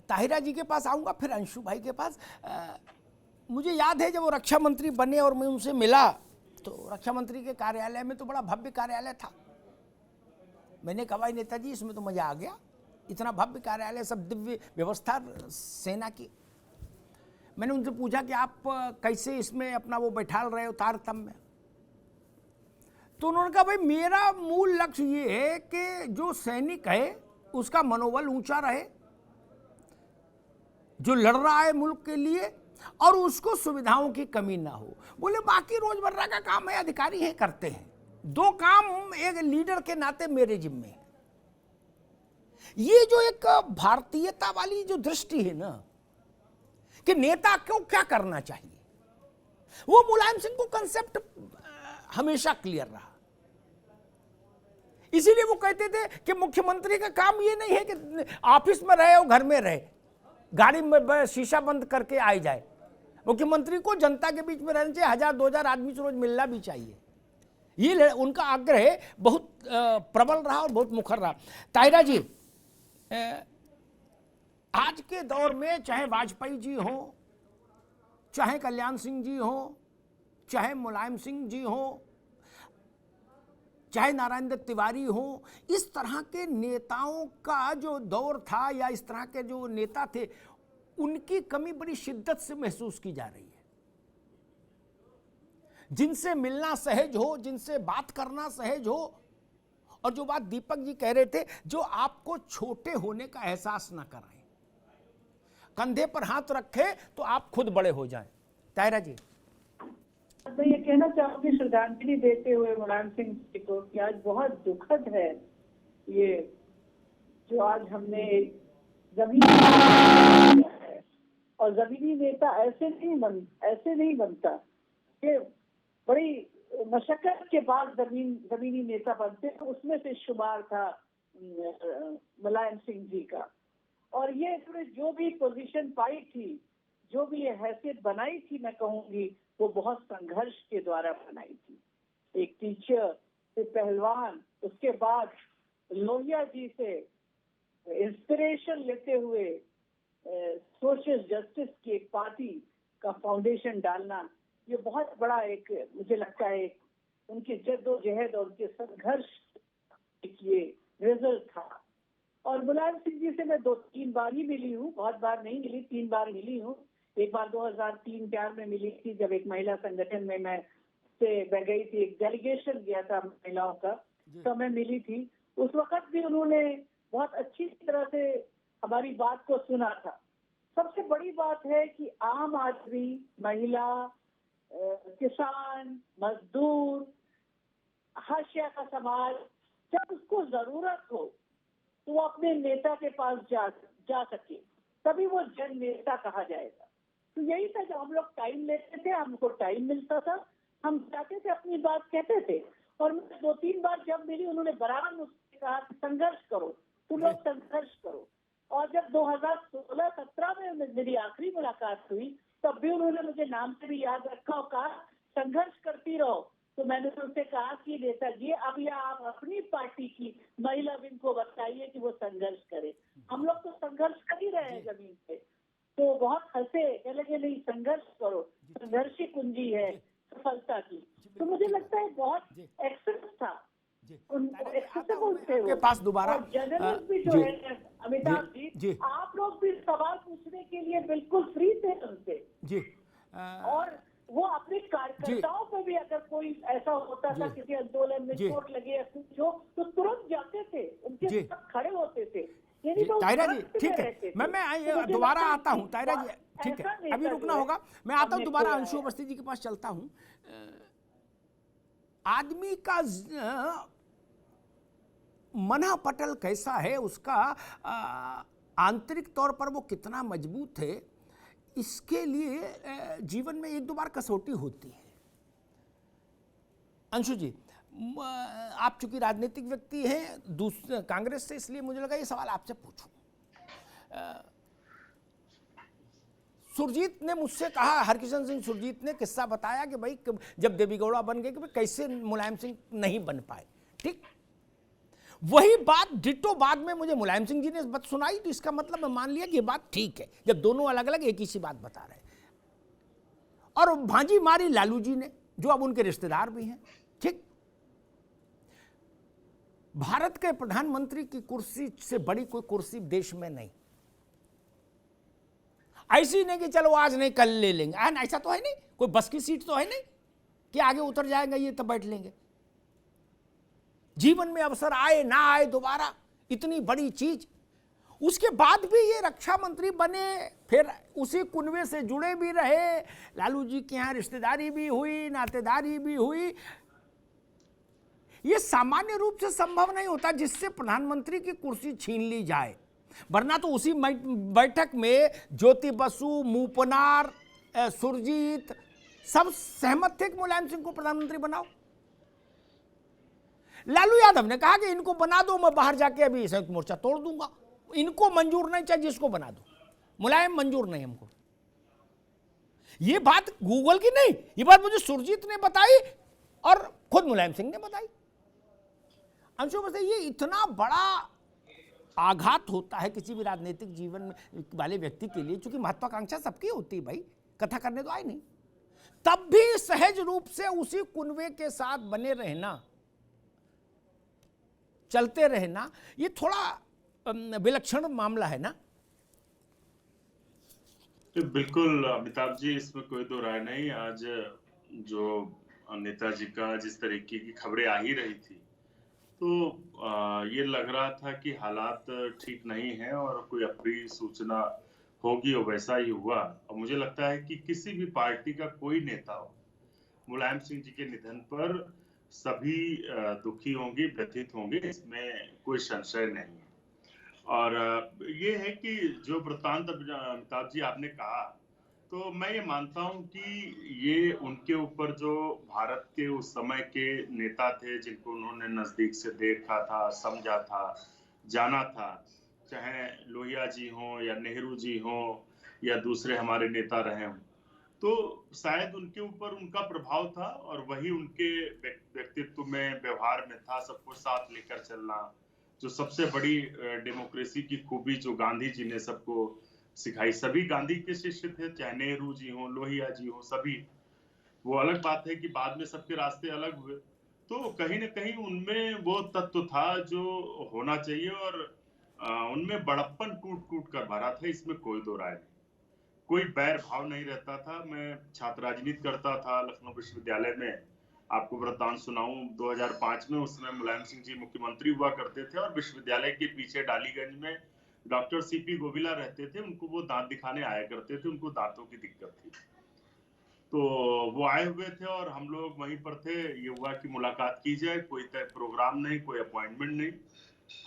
ताहिरा जी के पास आऊँगा, फिर अंशु भाई के पास। मुझे याद है जब वो रक्षा मंत्री बने और मैं उनसे मिला तो रक्षा मंत्री के कार्यालय में तो बड़ा भव्य कार्यालय था। मैंने कहा भाई नेताजी इसमें तो मज़ा आ गया, इतना भव्य कार्यालय, सब दिव्य व्यवस्था सेना की। मैंने उनसे पूछा कि आप कैसे इसमें अपना वो बैठाल रहे हो तारतम्य में। तो उन्होंने कहा भाई मेरा मूल लक्ष्य ये है कि जो सैनिक है उसका मनोबल ऊंचा रहे, जो लड़ रहा है मुल्क के लिए, और उसको सुविधाओं की कमी ना हो। बोले बाकी रोजमर्रा का काम है, अधिकारी हैं करते हैं, दो काम एक लीडर के नाते मेरे जिम्मे है। ये जो एक भारतीयता वाली जो दृष्टि है ना कि नेता को क्या करना चाहिए, वो मुलायम सिंह को कंसेप्ट हमेशा क्लियर रहा। इसीलिए वो कहते थे कि मुख्यमंत्री का काम ये नहीं है कि ऑफिस में रहे और घर में रहे, गाड़ी में शीशा बंद करके आ जाए। मुख्यमंत्री को जनता के बीच में रहना चाहिए, 1000-2000 आदमी से रोज मिलना भी चाहिए। ये उनका आग्रह बहुत प्रबल रहा और बहुत मुखर रहा। ताहिरा जी, आज के दौर में चाहे वाजपेयी जी हो, चाहे कल्याण सिंह जी हो, चाहे मुलायम सिंह जी हो, चाहे नारायण दत्त तिवारी हो, इस तरह के नेताओं का जो दौर था या इस तरह के जो नेता थे, उनकी कमी बड़ी शिद्दत से महसूस की जा रही है। जिनसे मिलना सहज हो, जिनसे बात करना सहज हो, और जो बात दीपक जी कह रहे थे, जो आपको छोटे होने का एहसास ना कराएं, कंधे पर हाथ रखे तो आप खुद बड़े हो जाएं। ताहिरा जी, मैं ये कहना चाहूंगी श्रद्धांजलि देते हुए मुलायम सिंह जी को कि आज बहुत दुखद है ये जो आज हमने जमीनी है, और जमीनी नेता ऐसे नहीं बनता कि बड़ी मशक्कत के बाद जमीनी नेता बनते, उसमें से शुमार था मुलायम सिंह जी का। और ये जो भी पोजीशन पाई थी, जो भी ये हैसियत बनाई थी, मैं कहूंगी वो बहुत संघर्ष के द्वारा बनाई थी। एक टीचर, फिर पहलवान, उसके बाद लोहिया जी से इंस्पिरेशन लेते हुए सोशल जस्टिस की एक पार्टी का फाउंडेशन डालना, ये बहुत बड़ा एक, मुझे लगता है उनकी जद्दोजहद और उनके संघर्ष ये रिजल्ट था। और मुलायम सिंह जी से मैं 2-3 बार ही मिली हूँ, बहुत बार नहीं मिली, 3 बार मिली हूँ। एक बार 2003-4 में मिली थी जब एक महिला संगठन में मैं गई थी, एक डेलीगेशन गया था महिलाओं का, तो मैं मिली थी। उस वक्त भी उन्होंने बहुत अच्छी तरह से हमारी बात को सुना था। सबसे बड़ी बात है कि आम आदमी, महिला, किसान, मजदूर, हाशिया का समाज, जब उसको जरूरत हो तो वो अपने नेता के पास जा सके, तभी वो जन नेता कहा जाएगा। तो यही था, जब हम लोग टाइम लेते थे, हमको टाइम मिलता था, हम जाते थे, अपनी बात कहते थे। और मुझे 2-3 बार जब मिली, उन्होंने बराबर मुझसे कहा संघर्ष करो, तुम लोग संघर्ष करो। और जब 2016-17 में मेरी आखिरी मुलाकात हुई, तब भी उन्होंने मुझे नाम से भी याद रखा और कहा संघर्ष करती रहो। तो मैंने उनसे कहा कि नेताजी, अब या आप अपनी पार्टी की महिला विंग को बताइए कि वो संघर्ष करे, हम लोग तो संघर्ष कर ही रहे हैं जमीन पे। तो बहुत हंसे, कह लगे नहीं संघर्ष करो, संघर्ष ही कुंजी है सफलता की। तो मुझे लगता है बहुत एक्सेस था के पास दोबारा। जर्नलिस्ट भी जो है अमिताभ जी, आप लोग भी सवाल पूछने के लिए बिल्कुल फ्री थे उनसे जी। और वो अपने कार्यकर्ताओं पर भी, अगर कोई ऐसा होता था किसी आंदोलन में चोट लगे या कुछ हो, तो तुरंत जाते थे, उनके साथ खड़े होते थे। ताहिरा जी ठीक है, मैं दोबारा आता हूँ। ताहिरा जी ठीक है, अभी रुकना होगा, मैं आता हूँ दोबारा, अंशु अवस्थी जी के पास चलता हूँ। आदमी का मना पटल कैसा है, उसका आंतरिक तौर पर वो कितना मजबूत है, इसके लिए जीवन में 1-2 बार कसौटी होती है। अंशु जी, आप चूंकि राजनीतिक व्यक्ति हैं कांग्रेस से, इसलिए मुझे लगा ये सवाल आपसे पूछूं। सुरजीत ने मुझसे कहा, हरकिशन सिंह सुरजीत ने किस्सा बताया कि भाई जब देवी गौड़ा बन गए कि भाई कैसे मुलायम सिंह नहीं बन पाए। ठीक, वही बात डिट्टो बाद में मुझे मुलायम सिंह जी ने बात सुनाई, तो इसका मतलब मैं मान लिया कि ये बात ठीक है, जब दोनों अलग अलग एक ही सी बात बता रहे हैं। और भांजी मारी लालू जी ने, जो अब उनके रिश्तेदार भी हैं। ठीक, भारत के प्रधानमंत्री की कुर्सी से बड़ी कोई कुर्सी देश में नहीं। ऐसी नहीं कि चलो आज नहीं कल ले लेंगे, ऐसा तो है नहीं, कोई बस की सीट तो है नहीं कि आगे उतर जाएंगे ये तब बैठ लेंगे। जीवन में अवसर आए ना आए दोबारा, इतनी बड़ी चीज। उसके बाद भी ये रक्षा मंत्री बने, फिर उसी कुनबे से जुड़े भी रहे, लालू जी के यहाँ रिश्तेदारी भी हुई, नातेदारी भी हुई। ये सामान्य रूप से संभव नहीं होता जिससे प्रधानमंत्री की कुर्सी छीन ली जाए, वरना तो उसी बैठक में ज्योति बसु, मूपनार, सुरजीत सब सहमत थे कि मुलायम सिंह को प्रधानमंत्री बनाओ। लालू यादव ने कहा कि इनको बना दो, मैं बाहर जाके अभी संयुक्त मोर्चा तोड़ दूंगा। इनको मंजूर नहीं, चाहे जिसको बना दो, मुलायम मंजूर नहीं हमको। ये बात गूगल की नहीं, ये बात मुझे सुरजीत ने बताई और खुद मुलायम सिंह ने बताई। अंशु बस ये इतना बड़ा आघात होता है किसी भी राजनीतिक जीवन में वाले व्यक्ति के लिए, क्योंकि महत्वाकांक्षा सबकी होती है भाई, कथा करने तो आए नहीं, तब भी सहज रूप से उसी कुनबे के साथ बने रहना, चलते रहना, ये थोड़ा विलक्षण मामला है ना। तो बिल्कुल अमिताभ जी, इसमें कोई दो राय नहीं। आज जो नेताजी का जिस तरीके की खबरें आ ही रही थी, तो ये लग रहा था कि हालात ठीक नहीं है और कोई अप्रिय सूचना होगी और वैसा ही हुआ। और मुझे लगता है कि किसी भी पार्टी का कोई नेता हो, मुलायम सिंह जी के निधन पर सभी दुखी होंगे, व्यथित होंगे, इसमें कोई संशय नहीं है। और ये है कि जो वृत्तांत अमिताभ जी आपने कहा, तो मैं ये मानता हूं कि ये उनके ऊपर जो भारत के उस समय के नेता थे, जिनको उन्होंने नजदीक से देखा था, समझा था, जाना था, चाहे लोहिया जी हों या नेहरू जी हों या दूसरे हमारे नेता रहे हों, तो शायद उनके ऊपर उनका प्रभाव था और वही उनके व्यक्तित्व में, व्यवहार में था, सबको साथ लेकर चलना। जो सबसे बड़ी डेमोक्रेसी की खूबी जो गांधी जी ने सबको सिखाई, सभी गांधी के शिष्य थे, चाहे नेहरू जी हों, लोहिया जी हों, सभी। वो अलग बात है कि बाद में सबके रास्ते अलग हुए, तो कहीं न कहीं उनमें वो तत्व था जो होना चाहिए और उनमें बड़प्पन टूट टूट कर भरा था, इसमें कोई दो राय नहीं। कोई बैर भाव नहीं रहता था। मैं छात्र राजनीति करता था लखनऊ विश्वविद्यालय में, आपको वृत्तांत सुनाऊं, 2005 में उस समय मुलायम सिंह जी मुख्यमंत्री हुआ करते थे और विश्वविद्यालय के पीछे डालीगंज में डॉक्टर सीपी गोविला रहते थे, उनको वो दांत दिखाने आया करते थे, उनको दांतों की दिक्कत थी, तो वो आए हुए थे और हम लोग वहीं पर थे। ये हुआ कि मुलाकात की जाए, कोई तय प्रोग्राम नहीं, कोई अपॉइंटमेंट नहीं,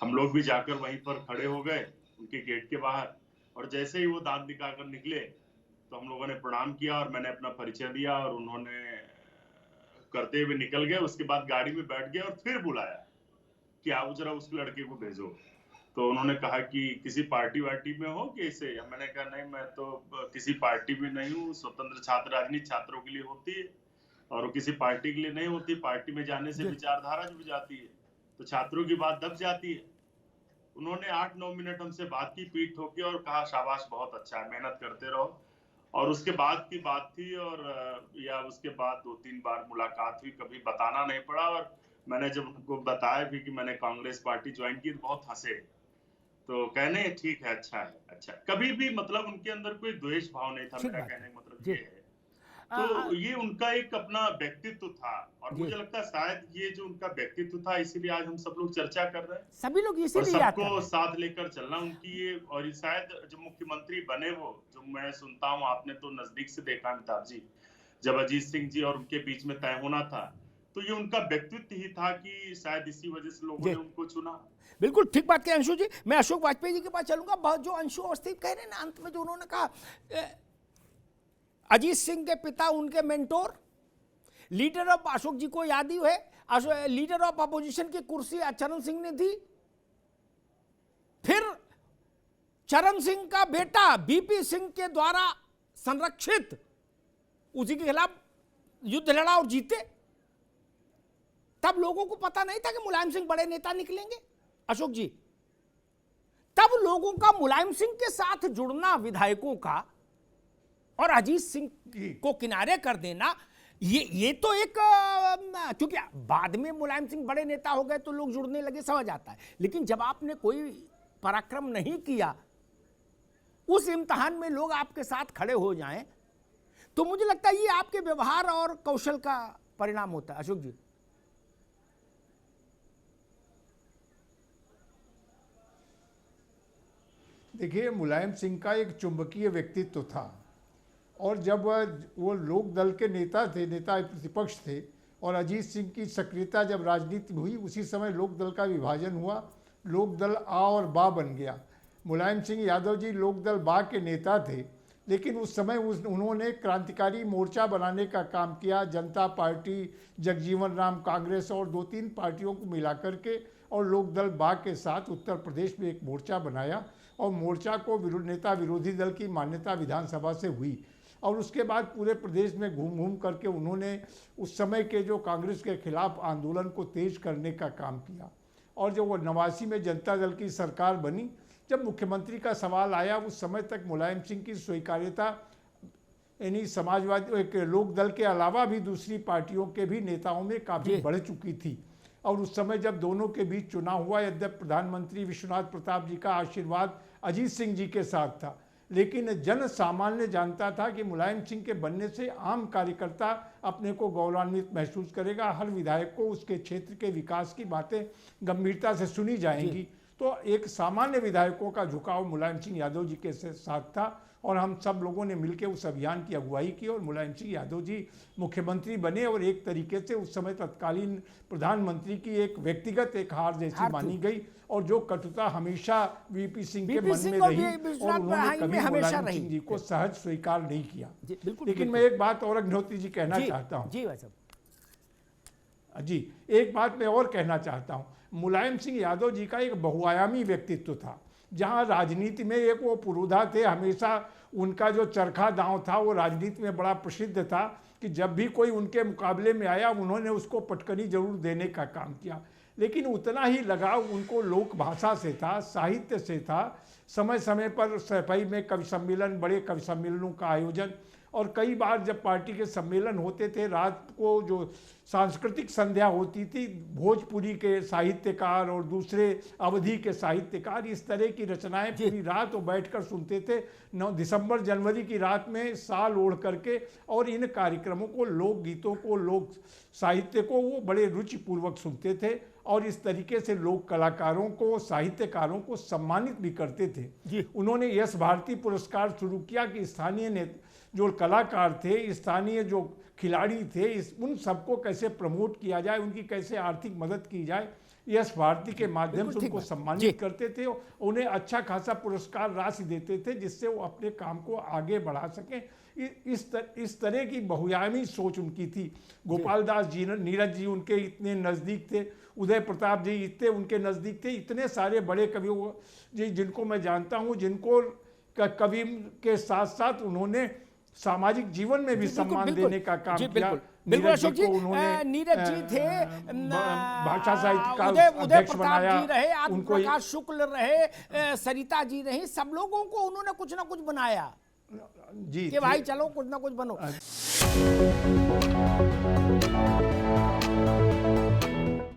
हम लोग भी जाकर वहीं पर खड़े हो गए उनके गेट के बाहर, और जैसे ही वो दांत दिखाकर निकले तो हम लोगों ने प्रणाम किया और मैंने अपना परिचय दिया और उन्होंने करते हुए निकल गए। उसके बाद गाड़ी में बैठ गए और फिर बुलाया कि आप जरा उस लड़के को भेजो। तो उन्होंने कहा कि किसी पार्टी वार्टी में हो कैसे? मैंने कहा नहीं, मैं तो किसी पार्टी में नहीं हूँ, स्वतंत्र छात्र राजनीति छात्रों के लिए होती है और वो किसी पार्टी के लिए नहीं होती। पार्टी में जाने से विचारधारा जुड़ जाती है, तो छात्रों की बात दब जाती है। उन्होंने 8-9 मिनट हमसे बात की पीठ ठोकी और कहा शाबाश, बहुत अच्छा है, मेहनत करते रहो। और उसके बाद की बात थी, और या उसके बाद 2-3 बार मुलाकात हुई, कभी बताना नहीं पड़ा। और मैंने जब उनको बताया भी कि मैंने कांग्रेस पार्टी ज्वाइन की, तो बहुत हंसे, तो कहने ठीक है, अच्छा है, अच्छा। कभी भी मतलब उनके अंदर कोई द्वेष भाव नहीं था, मेरा कहने का मतलब ये है। तो ये उनका एक अपना व्यक्तित्व था और मुझे लगता है शायद ये जो उनका व्यक्तित्व था, इसीलिए आज हम सब लोग चर्चा कर रहे हैं, सभी लोग इसीलिए सबको साथ लेकर चलना उनकी ये। और शायद जो मुख्यमंत्री बने, वो जो मैं सुनता हूँ, आपने तो नजदीक से देखा अमिताभ जी, जब अजीत सिंह जी और उनके बीच में तय होना था, तो ये उनका व्यक्तित्व ही था कि शायद इसी वजह से लोगों ने उनको चुना। बिल्कुल ठीक बात कही अंशु जी। मैं अशोक वाजपेयी जी के पास चलूंगा। जो अंशु अवस्थी कह रहे हैं ना, अंत में जो उन्होंने कहा, अजीत सिंह के पिता उनके मेंटोर, लीडर ऑफ अशोक जी को याद ही है, लीडर ऑफ अपोजिशन की कुर्सी चरण सिंह ने दी। फिर चरण सिंह का बेटा बीपी सिंह के द्वारा संरक्षित, उसी के खिलाफ युद्ध लड़ा और जीते। तब लोगों को पता नहीं था कि मुलायम सिंह बड़े नेता निकलेंगे। अशोक जी, तब लोगों का मुलायम सिंह के साथ जुड़ना, विधायकों का, और अजीत सिंह को किनारे कर देना, ये तो एक, क्योंकि बाद में मुलायम सिंह बड़े नेता हो गए तो लोग जुड़ने लगे, समझ आता है, लेकिन जब आपने कोई पराक्रम नहीं किया, उस इम्तिहान में लोग आपके साथ खड़े हो जाएं, तो मुझे लगता है ये आपके व्यवहार और कौशल का परिणाम होता है। अशोक जी, देखिए, मुलायम सिंह का एक चुंबकीय व्यक्तित्व था, और जब वो लोक दल के नेता थे, नेता प्रतिपक्ष थे, और अजीत सिंह की सक्रियता जब राजनीति में हुई, उसी समय लोक दल का विभाजन हुआ, लोक दल आ और बा बन गया। मुलायम सिंह यादव जी लोक दल बा के नेता थे, लेकिन उस समय उन्होंने क्रांतिकारी मोर्चा बनाने का काम किया। जनता पार्टी, जगजीवन राम कांग्रेस और 2-3 पार्टियों को मिला करके और लोक दल बा के साथ उत्तर प्रदेश में एक मोर्चा बनाया, और मोर्चा को नेता विरोधी दल की मान्यता विधानसभा से हुई, और उसके बाद पूरे प्रदेश में घूम घूम करके उन्होंने उस समय के जो कांग्रेस के खिलाफ आंदोलन को तेज करने का काम किया। और जब वो 89 में जनता दल की सरकार बनी, जब मुख्यमंत्री का सवाल आया, उस समय तक मुलायम सिंह की स्वीकार्यता यानी समाजवादी, एक लोक दल के अलावा भी दूसरी पार्टियों के भी नेताओं में काफ़ी बढ़ चुकी थी। और उस समय जब दोनों के बीच चुनाव हुआ, यद्यपि प्रधानमंत्री विश्वनाथ प्रताप जी का आशीर्वाद अजीत सिंह जी के साथ था, लेकिन जन सामान्य जानता था कि मुलायम सिंह के बनने से आम कार्यकर्ता अपने को गौरवान्वित महसूस करेगा, हर विधायक को उसके क्षेत्र के विकास की बातें गंभीरता से सुनी जाएंगी। तो एक सामान्य विधायकों का झुकाव मुलायम सिंह यादव जी के साथ था, और हम सब लोगों ने मिलकर उस अभियान की अगुवाई की, और मुलायम सिंह यादव जी मुख्यमंत्री बने, और एक तरीके से उस समय तत्कालीन प्रधानमंत्री की एक व्यक्तिगत एक हार जैसी मानी गई, और जो कटुता हमेशा वीपी सिंह के मन में रही, और उन्होंने कभी मुलायम सिंह जी को सहज स्वीकार नहीं किया। लेकिन मैं एक बात और अग्निहोत्री जी कहना चाहता हूँ जी, एक बात मैं और कहना चाहता हूँ। मुलायम सिंह यादव जी का एक बहुआयामी व्यक्तित्व था, जहाँ राजनीति में एक वो पुरोधा थे, हमेशा उनका जो चरखा दांव था वो राजनीति में बड़ा प्रसिद्ध था, कि जब भी कोई उनके मुकाबले में आया उन्होंने उसको पटकनी जरूर देने का काम किया। लेकिन उतना ही लगाव उनको लोक भाषा से था, साहित्य से था। समय समय पर सफाई में कवि सम्मेलन, बड़े कवि सम्मेलनों का आयोजन, और कई बार जब पार्टी के सम्मेलन होते थे, रात को जो सांस्कृतिक संध्या होती थी, भोजपुरी के साहित्यकार और दूसरे अवधि के साहित्यकार इस तरह की रचनाएं पूरी रात वो बैठकर सुनते थे। 9 दिसंबर जनवरी की रात में साल ओढ़ करके, और इन कार्यक्रमों को, लोकगीतों को, लोक साहित्य को वो बड़े रुचिपूर्वक सुनते थे, और इस तरीके से लोक कलाकारों को, साहित्यकारों को सम्मानित भी करते थे। उन्होंने यश भारती पुरस्कार शुरू किया कि स्थानीय जो कलाकार थे, स्थानीय जो खिलाड़ी थे, उन सबको कैसे प्रमोट किया जाए, उनकी कैसे आर्थिक मदद की जाए। यश भारती के माध्यम से उनको सम्मानित करते थे, उन्हें अच्छा खासा पुरस्कार राशि देते थे, जिससे वो अपने काम को आगे बढ़ा सकें। इस तरह की बहुआयामी सोच उनकी थी। गोपाल दास जी, नीरज जी उनके इतने नज़दीक थे, उदय प्रताप जी इतने उनके नज़दीक थे, इतने सारे बड़े कवियों जी जिनको मैं जानता हूँ, जिनको कवि के साथ साथ उन्होंने सामाजिक जीवन में भी सम्मान देने का काम किया। बिल्कुल अशोक जी, नीरज जी थे, भाषा साहित्य का अध्यक्ष बनाया, उनको प्रकाश शुक्ल रहे, सरिता जी रही, सब लोगों को उन्होंने कुछ ना कुछ बनाया जी, कि भाई चलो कुछ ना कुछ बनो।